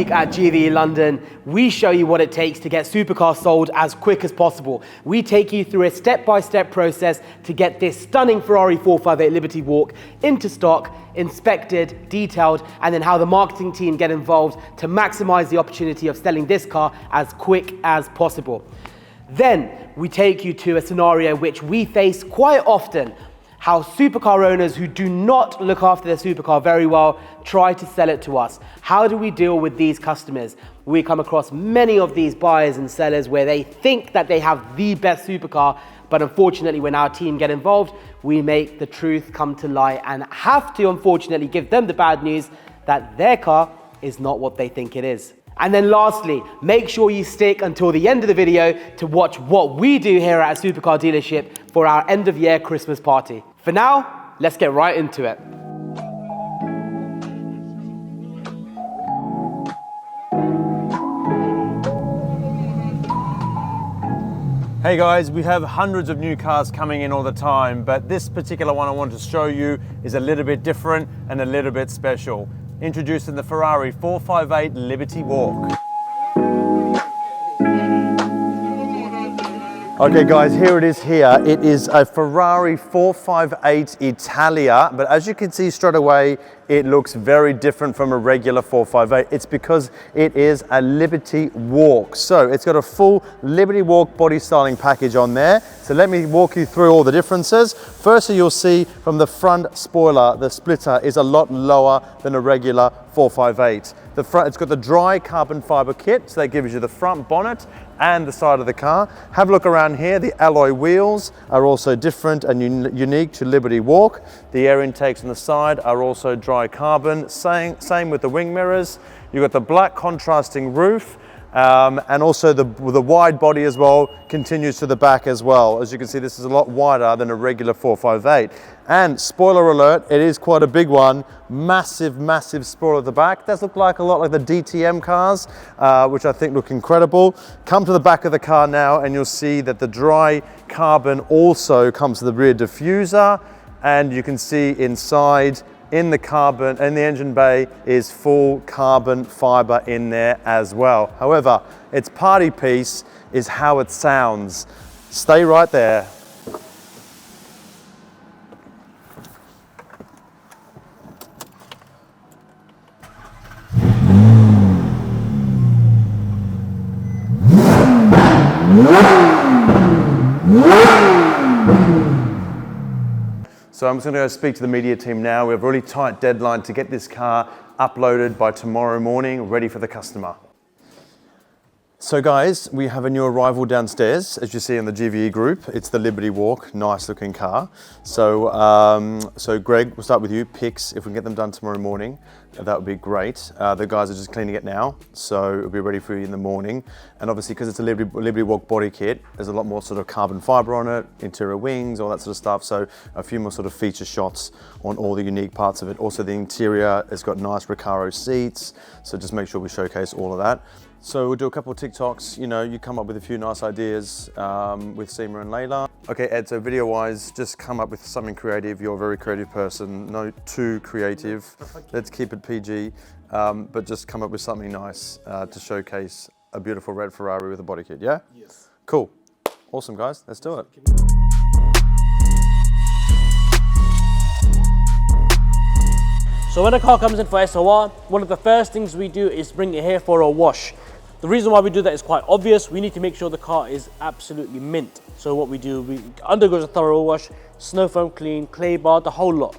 week at GVE London, we show you what it takes to get supercars sold as quick as possible. We take you through a step-by-step process to get this stunning Ferrari 458 Liberty Walk into stock, inspected, detailed, and then how the marketing team get involved to maximize the opportunity of selling this car as quick as possible. Then we take you to a scenario which we face quite often, how supercar owners who do not look after their supercar very well try to sell it to us. How do we deal with these customers? We come across many of these buyers and sellers where they think that they have the best supercar, but unfortunately when our team get involved, we make the truth come to light and have to unfortunately give them the bad news that their car is not what they think it is. And then lastly, make sure you stick until the end of the video to watch what we do here at a supercar dealership for our end of year Christmas party. For now, let's get right into it. Hey guys, we have hundreds of new cars coming in all the time, but this particular one I want to show you is a little bit different and a little bit special. Introducing the Ferrari 458 Liberty Walk. Okay guys, here it is here. It is a Ferrari 458 Italia, but as you can see straight away, it looks very different from a regular 458. It's because it is a Liberty Walk. So it's got a full Liberty Walk body styling package on there. So let me walk you through all the differences. Firstly, you'll see from the front spoiler, the splitter is a lot lower than a regular 458. The front, it's got the dry carbon fiber kit, so that gives you the front bonnet and the side of the car. Have a look around here. The alloy wheels are also different and unique to Liberty Walk. The air intakes on the side are also dry carbon. Same with the wing mirrors. You've got the black contrasting roof. And also the wide body as well continues to the back as well. As you can see, this is a lot wider than a regular 458. And spoiler alert, it is quite a big one. Massive, massive spoiler at the back. Does look like a lot like the DTM cars, which I think look incredible. Come to the back of the car now and you'll see that the dry carbon also comes to the rear diffuser. And you can see inside, in the carbon, in the engine bay is full carbon fiber in there as well. However, its party piece is how it sounds. Stay right there. So I'm just going to go speak to the media team now. We have a really tight deadline to get this car uploaded by tomorrow morning, ready for the customer. So guys, we have a new arrival downstairs, as you see in the GVE group. It's the Liberty Walk, nice looking car. So, Greg, we'll start with you. Pics, if we can get them done tomorrow morning, that would be great. The guys are just cleaning it now, so it'll be ready for you in the morning. And obviously, because it's a Liberty Walk body kit, there's a lot more sort of carbon fiber on it, interior wings, all that sort of stuff. So a few more sort of feature shots on all the unique parts of it. Also the interior, it's got nice Recaro seats. So just make sure we showcase all of that. So we'll do a couple of TikToks, you know, you come up with a few nice ideas with Seema and Layla. Okay, Ed, so video-wise, just come up with something creative. You're a very creative person, not too creative. Let's keep it PG, but just come up with something nice to showcase a beautiful red Ferrari with a body kit, yeah? Yes. Cool. Awesome, guys. Let's do it. So when a car comes in for SOR, one of the first things we do is bring it here for a wash. The reason why we do that is quite obvious. We need to make sure the car is absolutely mint. So what we do, we undergoes a thorough wash, snow foam clean, clay bar, the whole lot.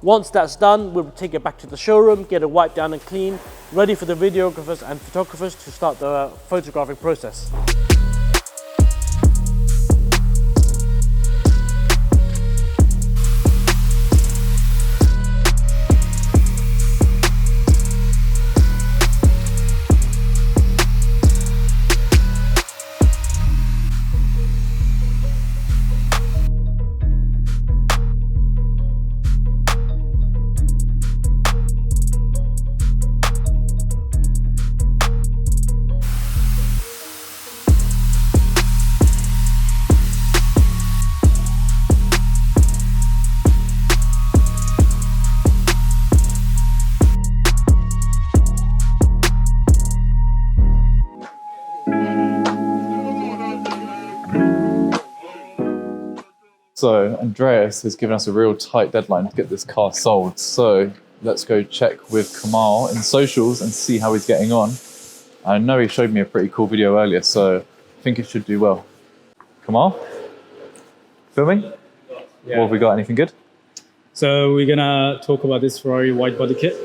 Once that's done, we'll take it back to the showroom, get it wiped down and clean, ready for the videographers and photographers to start the photographing process. So Andreas has given us a real tight deadline to get this car sold. So let's go check with Kamal in socials and see how he's getting on. I know he showed me a pretty cool video earlier, so I think it should do well. Kamal? Filming? Yeah. What have we got? Anything good? So we're gonna talk about this Ferrari wide body kit.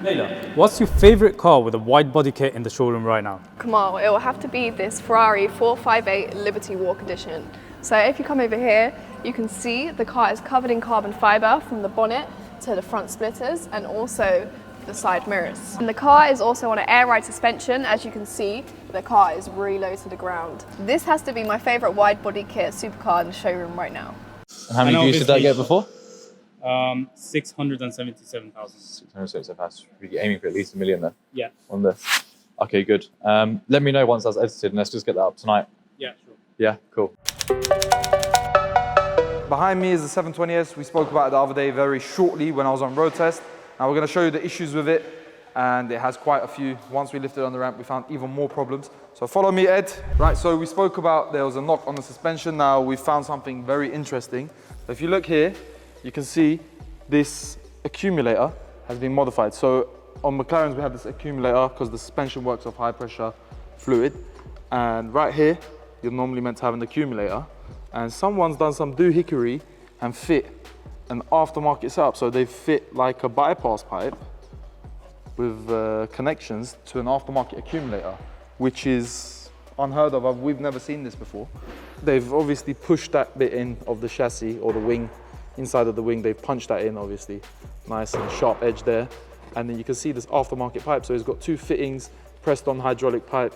Leila, what's your favorite car with a wide body kit in the showroom right now? Kamal, it will have to be this Ferrari 458 Liberty Walk Edition. So if you come over here, you can see the car is covered in carbon fibre from the bonnet to the front splitters and also the side mirrors. And the car is also on an air ride suspension. As you can see, the car is really low to the ground. This has to be my favourite wide body kit supercar in the showroom right now. And how many views did that get before? 677,000. 675. We're aiming for at least 1 million then. Yeah. On this. Okay, good. Let me know once that's edited and let's just get that up tonight. Yeah, sure. Yeah, cool. Behind me is the 720S. We spoke about it the other day very shortly when I was on road test. Now we're going to show you the issues with it, and it has quite a few. Once we lifted it on the ramp, we found even more problems. So follow me, Ed. Right, so we spoke about there was a knock on the suspension. Now we found something very interesting. So if you look here, you can see this accumulator has been modified. So on McLaren's we have this accumulator because the suspension works off high pressure fluid. And right here, you're normally meant to have an accumulator. And someone's done some doohickery and fit an aftermarket setup. So they fit like a bypass pipe with connections to an aftermarket accumulator, which is unheard of. We've never seen this before. They've obviously pushed that bit in of the chassis or the wing, inside of the wing, they've punched that in obviously. Nice and sharp edge there. And then you can see this aftermarket pipe. So it's got two fittings, pressed on hydraulic pipe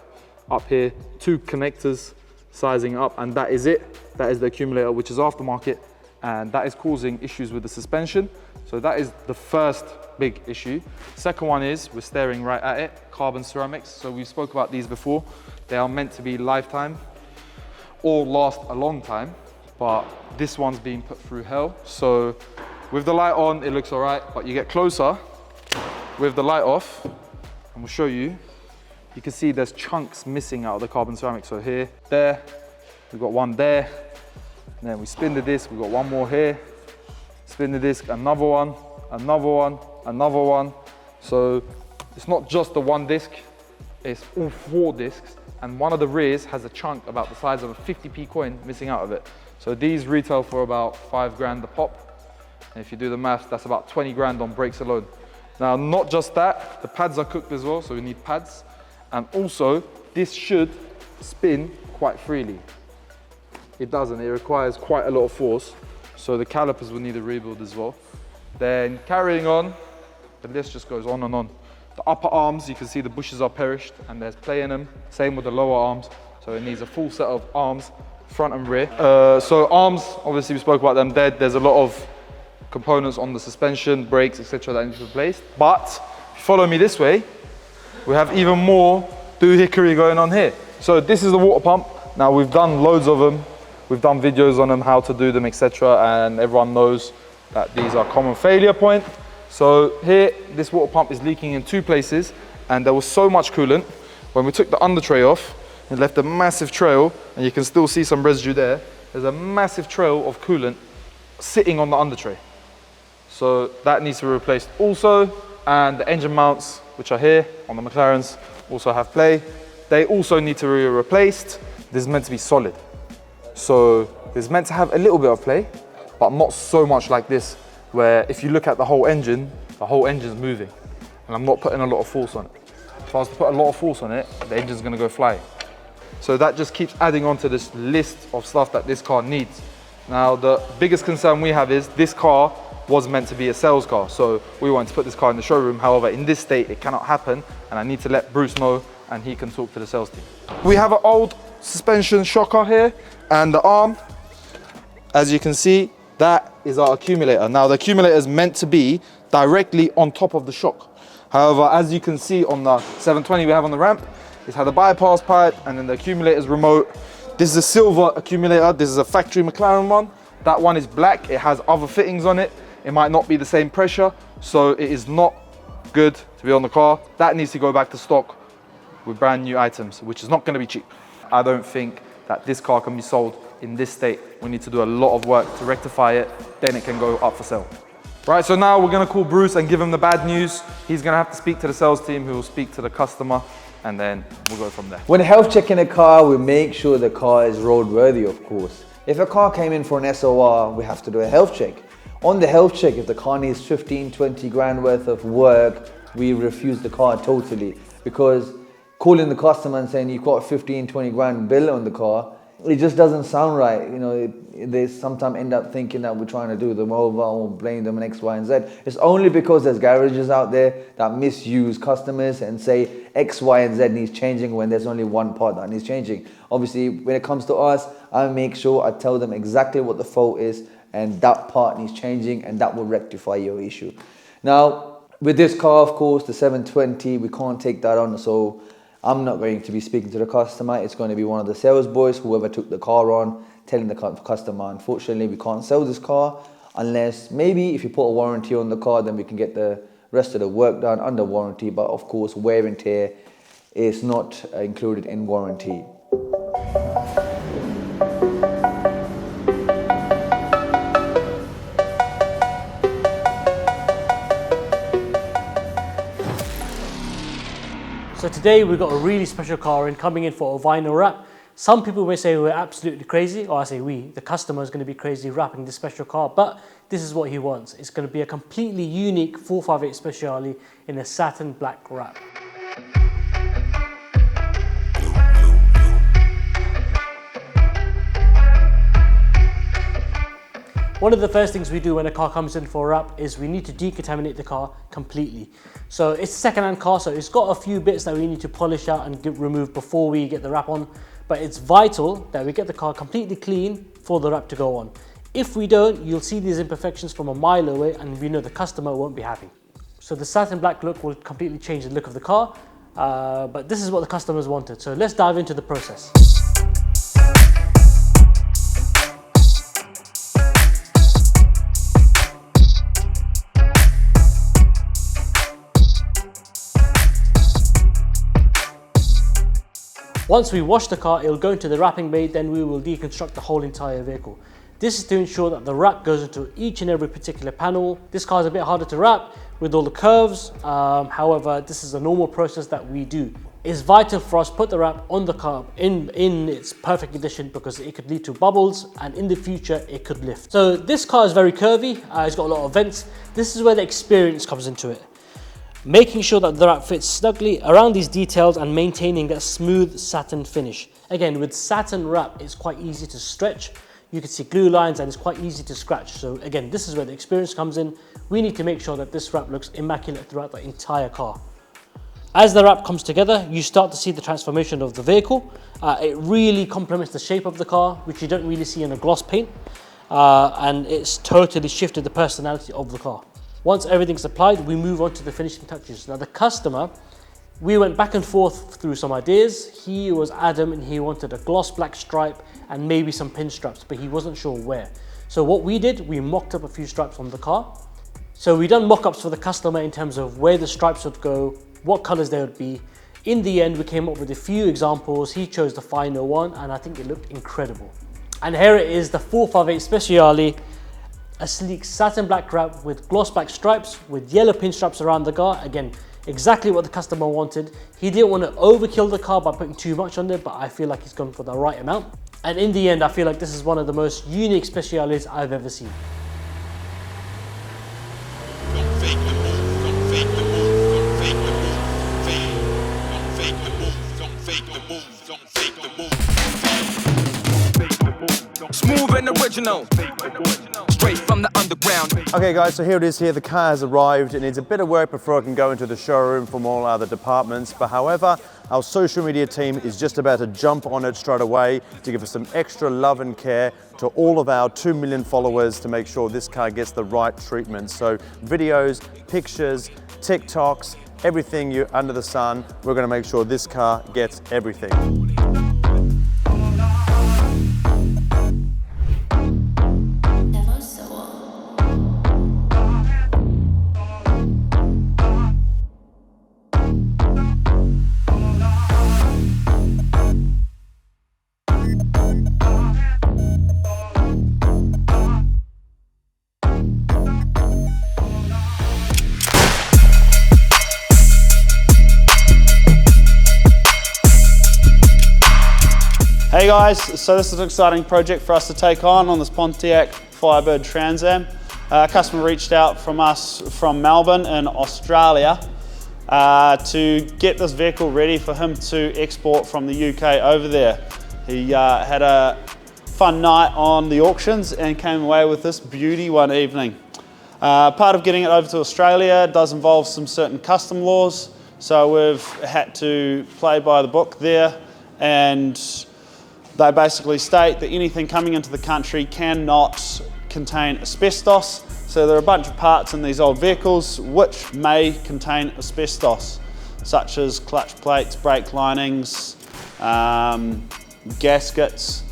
up here, two connectors sizing up, and that is it. That is the accumulator, which is aftermarket, and that is causing issues with the suspension. So that is the first big issue. Second one is, we're staring right at it, carbon ceramics. So we spoke about these before. They are meant to be lifetime or last a long time, but this one's being put through hell. So with the light on, it looks all right, but you get closer with the light off, and we'll show you, you can see there's chunks missing out of the carbon ceramic. So here, there, we've got one there, and then we spin the disc, we've got one more here, spin the disc, another one, another one, another one. So it's not just the one disc, it's all 4 discs, and one of the rears has a chunk about the size of a 50p coin missing out of it. So these retail for about 5 grand a pop. And if you do the maths, that's about 20 grand on brakes alone. Now, not just that, the pads are cooked as well, so we need pads. And also, this should spin quite freely. It doesn't, it requires quite a lot of force. So the calipers will need a rebuild as well. Then carrying on, the list just goes on and on. The upper arms, you can see the bushes are perished and there's play in them. Same with the lower arms. So it needs a full set of arms, front and rear. So arms, obviously we spoke about them dead. There's a lot of components on the suspension, brakes, etc. that need to be replaced. But if you follow me this way, we have even more doohickery going on here. So this is the water pump. Now we've done loads of them. We've done videos on them, how to do them, etc. And everyone knows that these are common failure point. So here, this water pump is leaking in 2 places, and there was so much coolant. When we took the under tray off, it left a massive trail, and you can still see some residue there. There's a massive trail of coolant sitting on the under tray. So that needs to be replaced also. And the engine mounts, which are here on the McLarens, also have play. They also need to be replaced. This is meant to be solid. So it's meant to have a little bit of play, but not so much like this, where if you look at the whole engine's moving. And I'm not putting a lot of force on it. If I was to put a lot of force on it, the engine's gonna go flying. So that just keeps adding on to this list of stuff that this car needs. Now, the biggest concern we have is this car was meant to be a sales car. So we wanted to put this car in the showroom. However, in this state, it cannot happen. And I need to let Bruce know, and he can talk to the sales team. We have an old suspension shocker here, and the arm, as you can see, that is our accumulator. Now, the accumulator is meant to be directly on top of the shock. However, as you can see on the 720 we have on the ramp, it's had a bypass pipe, and then the accumulator is remote. This is a silver accumulator. This is a factory McLaren one. That one is black. It has other fittings on it. It might not be the same pressure, so it is not good to be on the car. That needs to go back to stock with brand new items, which is not going to be cheap. I don't think that this car can be sold in this state. We need to do a lot of work to rectify it, then it can go up for sale. Right, so now we're gonna call Bruce and give him the bad news. He's gonna have to speak to the sales team, who will speak to the customer, and then we'll go from there. When health checking a car, we make sure the car is roadworthy, of course. If a car came in for an SOR, we have to do a health check. On the health check, if the car needs 15, 20 grand worth of work, we refuse the car totally, because calling the customer and saying you've got a 15, 20 grand bill on the car, it just doesn't sound right. You know, they sometimes end up thinking that we're trying to do them over or blame them on X, Y, and Z. It's only because there's garages out there that misuse customers and say X, Y, and Z needs changing when there's only one part that needs changing. Obviously, when it comes to us, I make sure I tell them exactly what the fault is and that part needs changing, and that will rectify your issue. Now, with this car, of course, the 720, we can't take that on, so I'm not going to be speaking to the customer. It's going to be one of the sales boys, whoever took the car on, telling the customer, unfortunately, we can't sell this car unless maybe if you put a warranty on the car, then we can get the rest of the work done under warranty. But of course, wear and tear is not included in warranty. So today we've got a really special car coming in for a vinyl wrap. Some people may say we're absolutely crazy, or I say we, the customer is going to be crazy wrapping this special car, but this is what he wants. It's going to be a completely unique 458 Speciale in a satin black wrap. One of the first things we do when a car comes in for a wrap is we need to decontaminate the car completely. So it's a second-hand car, so it's got a few bits that we need to polish out and remove before we get the wrap on, but it's vital that we get the car completely clean for the wrap to go on. If we don't, you'll see these imperfections from a mile away and we know the customer won't be happy. So the satin black look will completely change the look of the car, but this is what the customers wanted. So let's dive into the process. Once we wash the car, it will go into the wrapping bay, then we will deconstruct the whole entire vehicle. This is to ensure that the wrap goes into each and every particular panel. This car is a bit harder to wrap with all the curves, however, this is a normal process that we do. It's vital for us to put the wrap on the car in its perfect condition because it could lead to bubbles and in the future it could lift. So this car is very curvy, it's got a lot of vents. This is where the experience comes into it. Making sure that the wrap fits snugly around these details and maintaining a smooth satin finish. Again, with satin wrap, it's quite easy to stretch. You can see glue lines and it's quite easy to scratch. So again, this is where the experience comes in. We need to make sure that this wrap looks immaculate throughout the entire car. As the wrap comes together, you start to see the transformation of the vehicle. It really complements the shape of the car, which you don't really see in a gloss paint. And it's totally shifted the personality of the car. Once everything's applied, we move on to the finishing touches. Now the customer, we went back and forth through some ideas. He was adamant he wanted a gloss black stripe and maybe some pinstripes, but he wasn't sure where. So what we did, we mocked up a few stripes on the car. So we done mock-ups for the customer in terms of where the stripes would go, what colors they would be. In the end, we came up with a few examples. He chose the final one and I think it looked incredible. And here it is, the 458 Speciale. A sleek satin black wrap with gloss black stripes with yellow pinstripes around the car. Again, exactly what the customer wanted. He didn't want to overkill the car by putting too much on there, but I feel like he's gone for the right amount. And in the end, I feel like this is one of the most unique Speciales I've ever seen. Smooth and original, straight from the underground. Okay guys, so here it is here. The car has arrived. It needs a bit of work before I can go into the showroom from all other departments. But however, our social media team is just about to jump on it straight away to give us some extra love and care to all of our 2 million followers to make sure this car gets the right treatment. So videos, pictures, TikToks, everything you under the sun, we're going to make sure this car gets everything. Hey guys, so this is an exciting project for us to take on this Pontiac Firebird Trans Am. A customer reached out from us from Melbourne in Australia to get this vehicle ready for him to export from the UK over there. He had a fun night on the auctions and came away with this beauty one evening. Part of getting it over to Australia does involve some certain custom laws, so we've had to play by the book there, and they basically state that anything coming into the country cannot contain asbestos. So there are a bunch of parts in these old vehicles which may contain asbestos, such as clutch plates, brake linings, gaskets,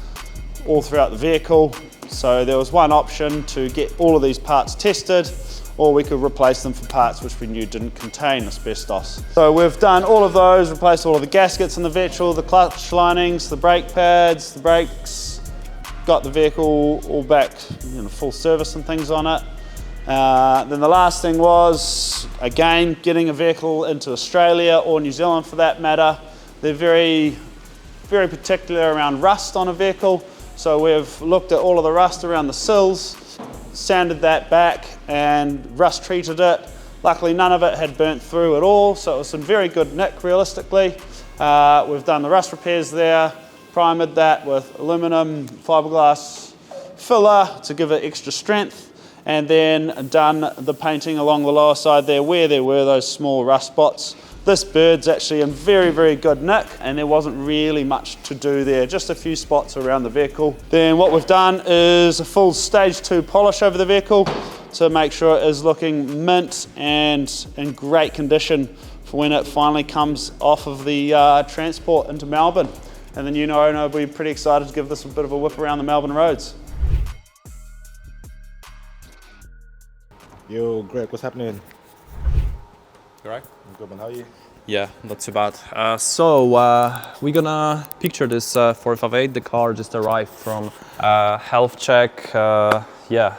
all throughout the vehicle. So there was one option to get all of these parts tested, or we could replace them for parts which we knew didn't contain asbestos. So we've done all of those, replaced all of the gaskets in the vehicle, the clutch linings, the brake pads, the brakes, got the vehicle all back, full service and things on it. Then the last thing was, again, getting a vehicle into Australia or New Zealand for that matter. They're very, very particular around rust on a vehicle. So we've looked at all of the rust around the sills, sanded that back and rust treated it. Luckily none of it had burnt through at all, so it was in very good nick realistically. We've done the rust repairs there, primered that with aluminum fiberglass filler to give it extra strength, and then done the painting along the lower side there where there were those small rust spots. This bird's actually in very, very good nick, and there wasn't really much to do there, just a few spots around the vehicle. Then what we've done is a full stage 2 polish over the vehicle to make sure it is looking mint and in great condition for when it finally comes off of the transport into Melbourne. And the new owner will be pretty excited to give this a bit of a whip around the Melbourne roads. Yo, Greg, what's happening? You right? I'm good, man. How are you? Yeah, not too bad. We're gonna picture this 458. The car just arrived from health check. Yeah,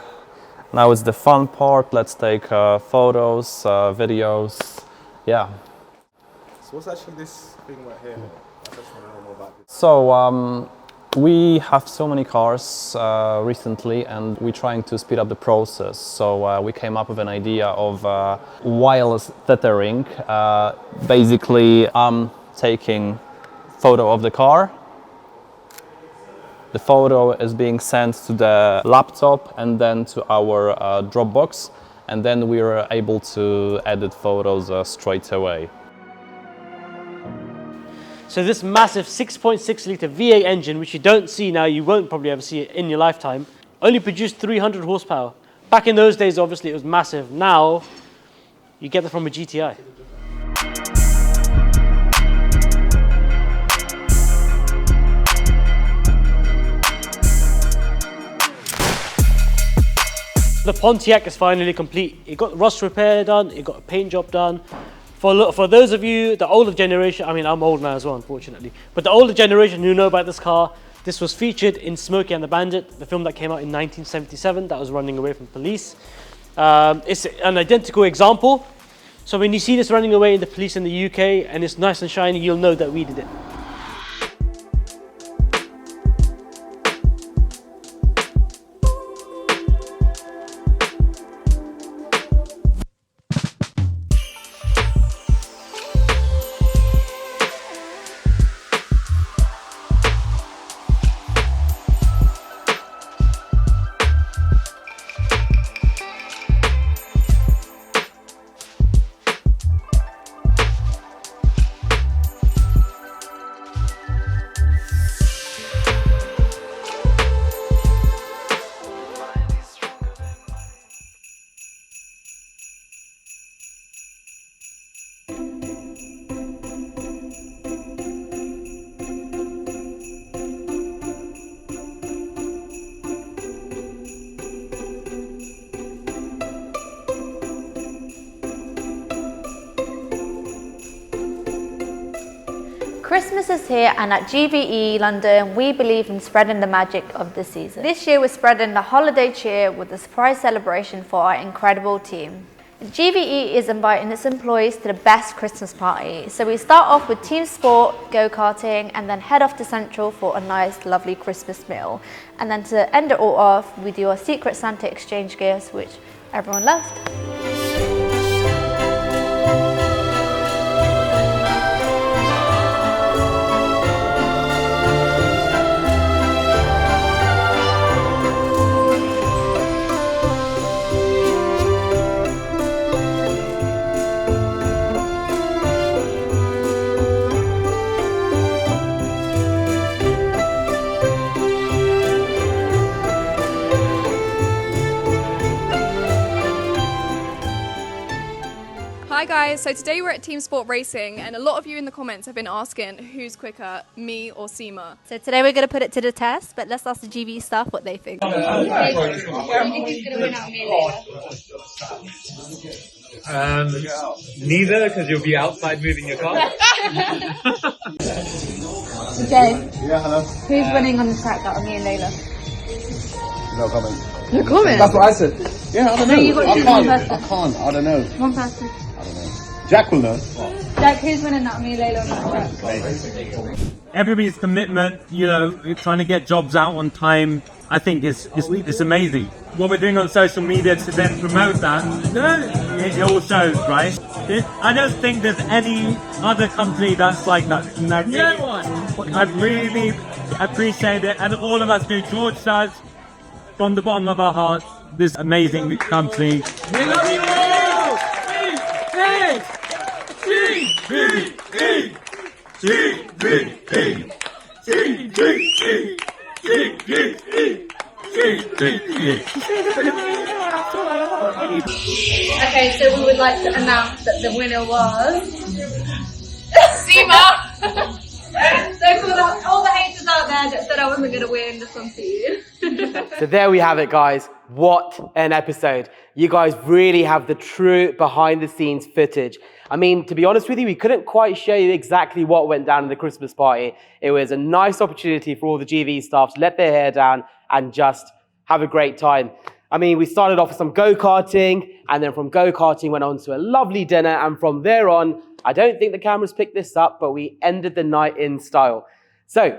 now it's the fun part. Let's take photos, videos. Yeah. So what's actually this thing right here? I just want to know more about this. So we have so many cars recently, and we're trying to speed up the process. So we came up with an idea of wireless tethering. Basically, I'm taking photo of the car. The photo is being sent to the laptop and then to our Dropbox, and then we are able to edit photos straight away. So this massive 6.6 litre V8 engine, which you don't see now, you won't probably ever see it in your lifetime, only produced 300 horsepower. Back in those days, obviously, it was massive. Now, you get that from a GTI. The Pontiac is finally complete. It got rust repair done, it got a paint job done. For those of you, the older generation, I mean, I'm old now as well, unfortunately, but the older generation who know about this car, this was featured in Smokey and the Bandit, the film that came out in 1977 that was running away from police. It's an identical example. So when you see this running away in the police in the UK and it's nice and shiny, you'll know that we did it. Christmas is here, and at GVE London we believe in spreading the magic of the season. This year we're spreading the holiday cheer with a surprise celebration for our incredible team. GVE is inviting its employees to the best Christmas party. So we start off with team sport, go-karting, and then head off to Central for a nice, lovely Christmas meal. And then to end it all off, we do our Secret Santa exchange gifts, which everyone loved. Hi guys, so today we're at Team Sport Racing and a lot of you in the comments have been asking who's quicker, me or Seema. So today we're going to put it to the test, but let's ask the GVE staff what they think. Neither, because you'll be outside moving your car. Jay, Yeah, hello. who's winning on the track out of me and Layla? No comment. No comment? That's what I said. Yeah, I don't know. No, you got to I choose can't. one person. I can't. I don't know. One person. Jack will know. Jack, who's winning out of me and Layla on the track? Everybody's commitment, you know, trying to get jobs out on time, I think it's amazing. What we're doing on social media to then promote that, it all shows, right? I don't think there's any other country that's like that. No one. I really appreciate it, and all of us do. George says, from the bottom of our hearts, this amazing country. We love you all! Okay, so we would like to announce that the winner was Seema! So for all the haters out there that said I wasn't going to win, this one's for you. So there we have it, guys. What an episode. You guys really have the true behind the scenes footage. I mean, to be honest with you, we couldn't quite show you exactly what went down in the Christmas party. It was a nice opportunity for all the GV staff to let their hair down and just have a great time. I mean, we started off with some go-karting, and then from go-karting went on to a lovely dinner, and from there on, I don't think the cameras picked this up, but we ended the night in style. So,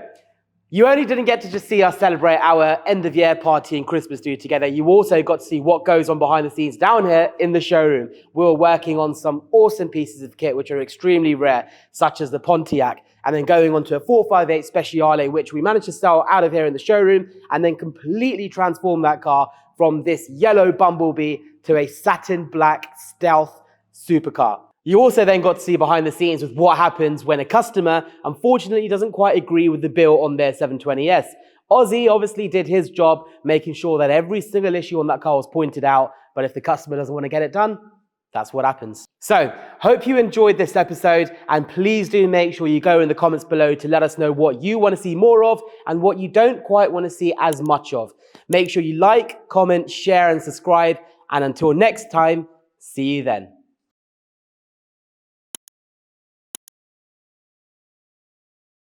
you only didn't get to just see us celebrate our end-of-year party and Christmas do together. You also got to see what goes on behind the scenes down here in the showroom. We were working on some awesome pieces of kit, which are extremely rare, such as the Pontiac, and then going on to a 458 Speciale, which we managed to sell out of here in the showroom, and then completely transform that car from this yellow Bumblebee to a satin black stealth supercar. You also then got to see behind the scenes with what happens when a customer, unfortunately, doesn't quite agree with the bill on their 720S. Ozzy obviously did his job, making sure that every single issue on that car was pointed out, but if the customer doesn't want to get it done, that's what happens. So, hope you enjoyed this episode, and please do make sure you go in the comments below to let us know what you want to see more of and what you don't quite want to see as much of. Make sure you like, comment, share, and subscribe, and until next time, see you then.